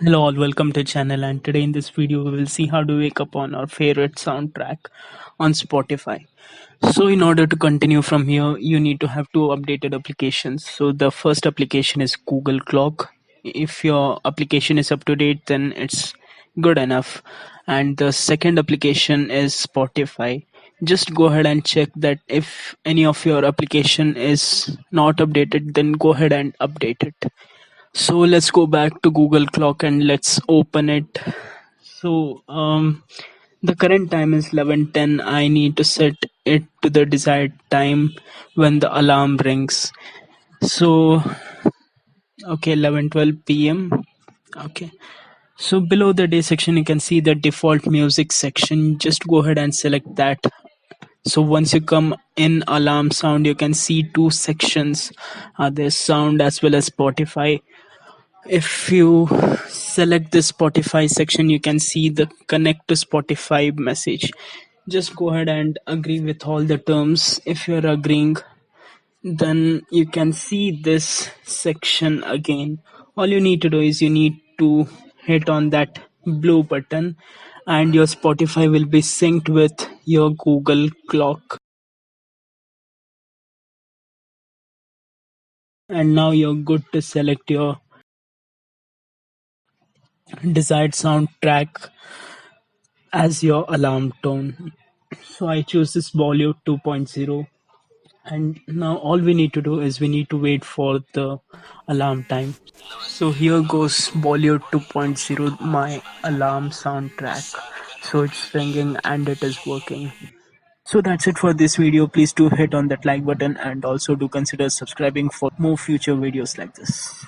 Hello all, welcome to the channel, and today in this video we will see how to wake up on our favorite soundtrack on Spotify. So in order to continue from here, you need to have two updated applications. So the first application is Google Clock. If your application is up to date, then it's good enough. And the second application is Spotify. Just go ahead and check that if any of your application is not updated, then go ahead and update it. So let's go back to Google Clock and let's open it. So the current time is 11:10. I need to set it to the desired time when the alarm rings. So okay, 11:12 p.m. Okay. So below the day section, you can see the default music section. Just go ahead and select that. So once you come in alarm sound, you can see two sections. There's sound as well as Spotify. If you select the Spotify section, you can see the connect to Spotify message. Just go ahead and agree with all the terms. If you're agreeing, then you can see this section again. All you need to do is you need to hit on that blue button and your Spotify will be synced with your Google Clock. And now you're good to select your desired soundtrack as your alarm tone. So I choose this Bollywood 2.0, and now all we need to do is we need to wait for the alarm time. So here goes Bollywood 2.0, my alarm soundtrack. So it's ringing and it is working. So that's it for this video. Please do hit on that like button and also do consider subscribing for more future videos like this.